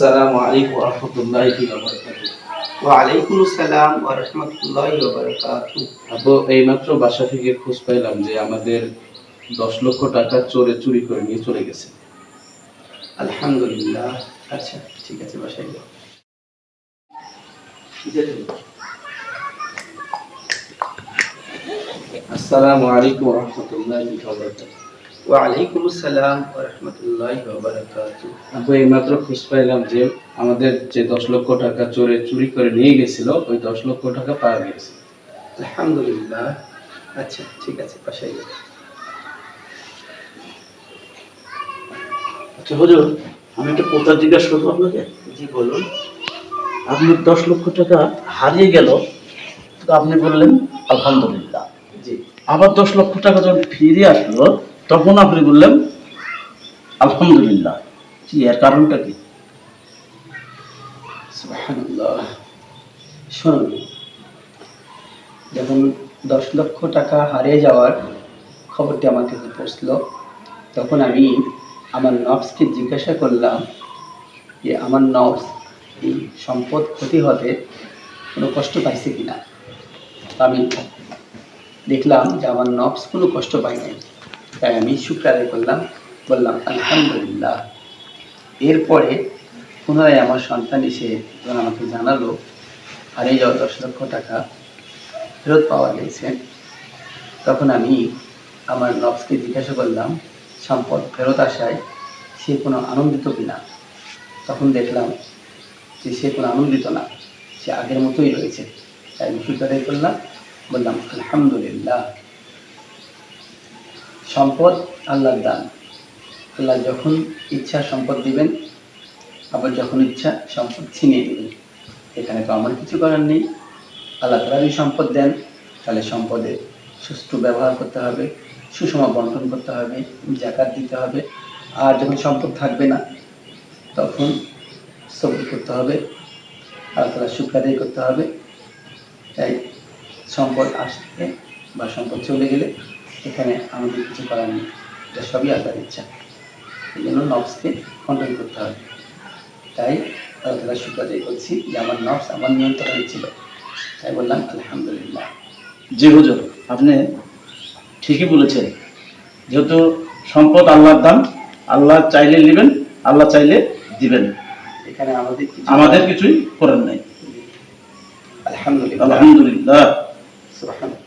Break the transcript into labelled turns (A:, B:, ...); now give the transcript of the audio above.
A: আসসালামু আলাইকুম ওয়া রাহমাতুল্লাহি ওয়া বারাকাতুহু।
B: ওয়ালাইকুম আসসালাম ওয়া রাহমাতুল্লাহি ওয়া বারাকাতুহু।
A: আপু এইমাত্র বাসা থেকে খোঁজ পাইলাম যে আমাদের 10 লক্ষ টাকা চোরে চুরি করে নিয়ে চলে গেছে।
B: আলহামদুলিল্লাহ। আচ্ছা, ঠিক আছে, বাসায় যাও।
A: আসসালামু আলাইকুম ওয়া রাহমাতুল্লাহি ওয়া বারাকাতুহু।
B: ওয়ালাইকুম আসসালাম ওয়া রাহমাতুল্লাহি ওয়া বারাকাতুহু।
A: আপু এইমাত্র খোঁজ পাইলাম যে আমাদের যে 10 লক্ষ টাকা চোরে চুরি করে নিয়ে গেছিল ওই 10 লক্ষ টাকা পাওয়া গেছে।
B: আলহামদুলিল্লাহ। আচ্ছা, ঠিক আছে, বাসায় যাও।
C: আচ্ছা হুজুর, আমি একটা কথা জিজ্ঞাসা করবো আপনাকে।
B: জি, বলুন।
C: আপনার 10 লক্ষ টাকা হারিয়ে গেল, তো আপনি বললেন আলহামদুলিল্লাহ।
B: জি।
C: আবার 10 লক্ষ টাকা যখন ফিরে আসলো, তখন আপনি বললেন আলহামদুলিল্লাহ। কি এর কারণটা কি?
B: সুবহানাল্লাহ। শুনুন, যখন 10 লক্ষ টাকা হারিয়ে যাওয়ার খবরটি আমার কাছে পৌঁছলো, তখন আমি আমার নফসকে জিজ্ঞাসা করলাম যে আমার নফস এই সম্পদ ক্ষতি হতে কোনো কষ্ট পাইছে কিনা। আমি দেখলাম যে আমার নফস কোনো কষ্ট পায় নাই, তাই আমি শুকর আদায় করলাম, বললাম আলহামদুলিল্লাহ। এরপরে পুনরায় আমার সন্তান এসে যখন আমাকে জানালো হারিয়ে যাওয়া 10 লক্ষ টাকা ফেরত পাওয়া গেছে, তখন আমি আমার নফসকে জিজ্ঞাসা করলাম সম্পদ ফেরত আসায় সে কোনো আনন্দিত কিনা। তখন দেখলাম যে সে কোনো আনন্দিত না, সে আগের মতোই রয়েছে। তাই আমি শুকর আদায় করলাম, বললাম আলহামদুলিল্লাহ। সম্পদ আল্লাহর দান। আল্লাহ যখন ইচ্ছা সম্পদ দিবেন, আবার যখন ইচ্ছা সম্পদ ছিনিয়ে দিবেন। এখানে তো আমার কিছু করার নেই। আল্লাহ তাআলা যদি সম্পদ দেন, তাহলে সম্পদের সুষ্ঠু ব্যবহার করতে হবে, সুষম বন্টন করতে হবে, যাকাত দিতে হবে। আর যখন সম্পদ থাকবে না, তখন সবর করতে হবে, আল্লাহ তাআলার শুকর আদায় করতে হবে। তাই সম্পদ আসলে বা সম্পদ চলে গেলে এখানে আমাদের কিছু করার নেই, এটা সবই আল্লাহর ইচ্ছা। এই জন্য নফসকে কন্ট্রোল করতে হবে। তাই আল্লাহ তাআলার শুকর আদায় করছি যে আমার নফস আমার নিয়ন্ত্রণে ছিল, তাই বললাম আলহামদুলিল্লাহ।
C: জি হুজুর, আপনি ঠিকই বলেছেন। যেহেতু সম্পদ আল্লাহর দান, আল্লাহ চাইলে নেবেন, আল্লাহ চাইলে দিবেন।
B: এখানে
C: আমাদের কিছুই করার নাই।
B: আলহামদুলিল্লাহ।
C: আলহামদুলিল্লাহ।
B: সুবহানাল্লাহ।